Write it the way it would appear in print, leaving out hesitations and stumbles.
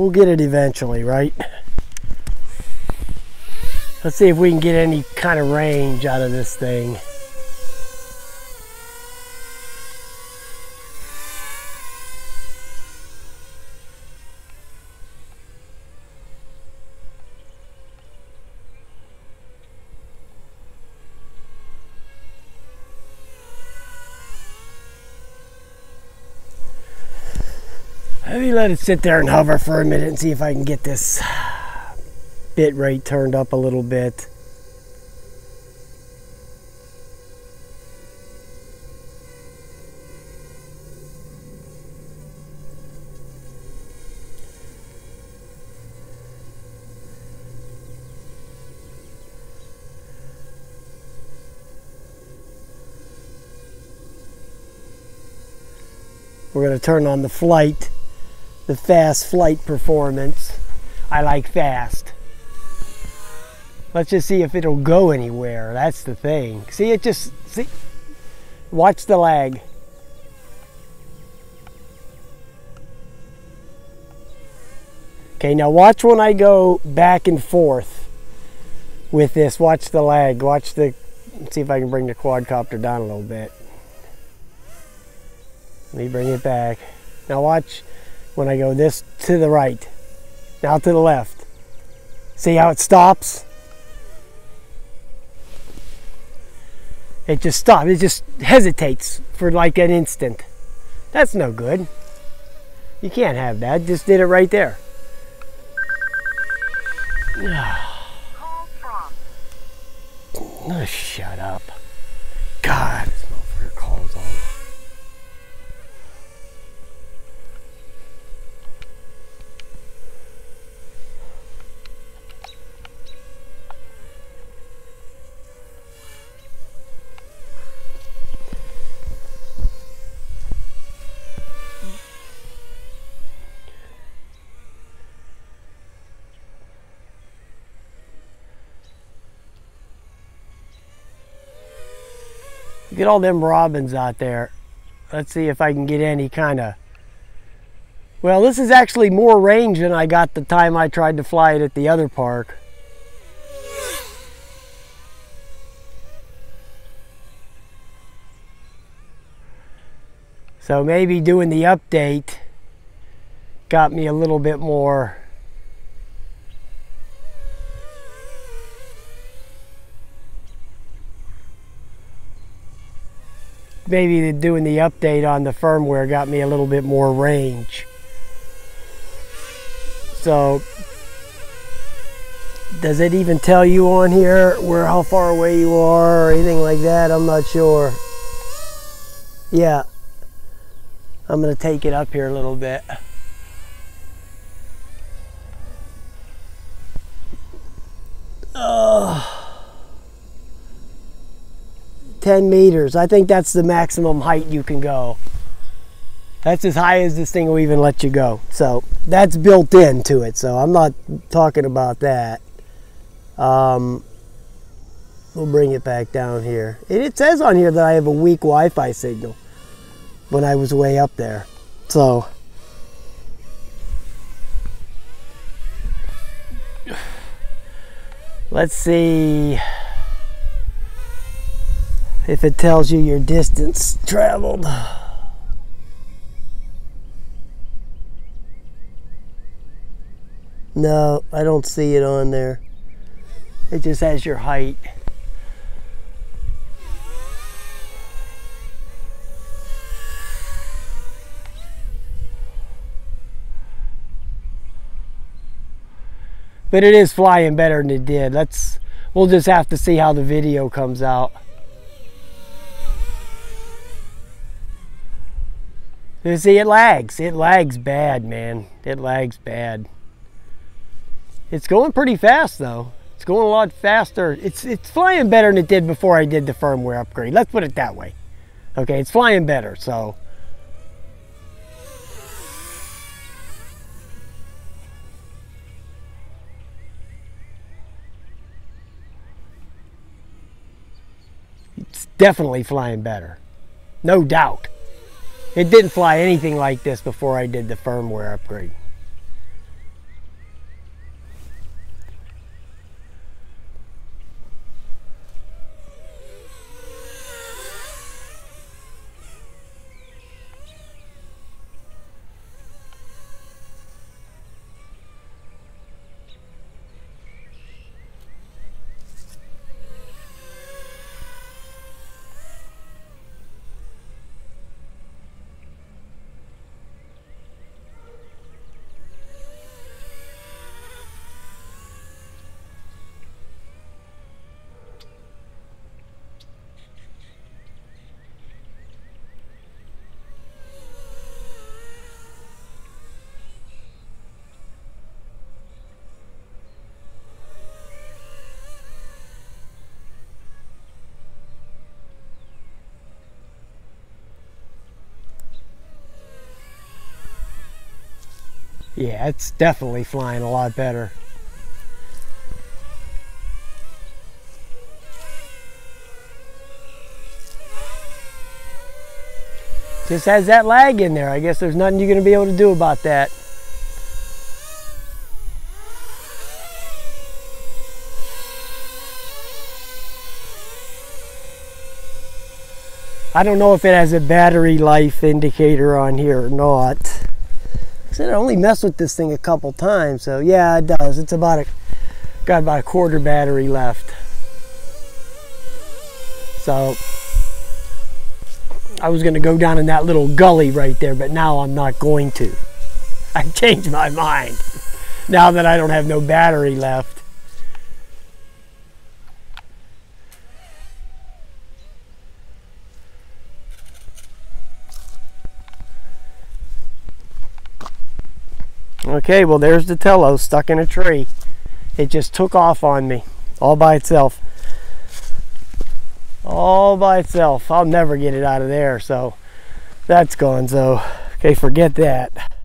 We'll get it eventually, right? Let's see if we can get any kind of range out of this thing. Let me let it sit there and hover for a minute and see if I can get this bit rate turned up a little bit. We're going to turn on the flight. The fast flight performance. I like fast. Let's just see if it'll go anywhere. That's the thing. See, it just, see, watch the lag. Okay, now watch when I go back and forth with this. Watch the lag. Watch the, let's see if I can bring the quadcopter down a little bit. Let me bring it back. Now watch when I go this to the right, now to the left. See how it stops? It just stops. It just hesitates for like an instant. That's no good. You can't have that. Just did it right there. Oh, shut up. God, this motherfucker calls on. Get all them robins out there. Let's see if I can get any kind of... Well, this is actually more range than I got the time I tried to fly it at the other park. So maybe doing the update got me a little bit more... Maybe doing the update on the firmware got me a little bit more range. So, does it even tell you on here how far away you are or anything like that? I'm not sure. Yeah. I'm going to take it up here a little bit. Oh. 10 meters. I think that's the maximum height you can go. That's as high as this thing will even let you go. So that's built into it. So I'm not talking about that. We'll bring it back down here. It says on here that I have a weak Wi-Fi signal when I was way up there. So let's see if it tells you your distance traveled. No, I don't see it on there. It just has your height. But it is flying better than it did. We'll just have to see how the video comes out. You see, it lags. It lags bad, man. It lags bad. It's going pretty fast, though. It's going a lot faster. It's flying better than it did before I did the firmware upgrade. Let's put it that way. Okay, it's flying better, so. It's definitely flying better. No doubt. It didn't fly anything like this before I did the firmware upgrade. Yeah, it's definitely flying a lot better. Just has that lag in there. I guess there's nothing you're going to be able to do about that. I don't know if it has a battery life indicator on here or not. I said I only messed with this thing a couple times, so yeah, it does. It's got about a quarter battery left. So I was going to go down in that little gully right there, but now I'm not going to. I changed my mind now that I don't have no battery left. Okay, well there's the Tello stuck in a tree. It just took off on me all by itself. All by itself. I'll never get it out of there, so that's gone. So, okay, forget that.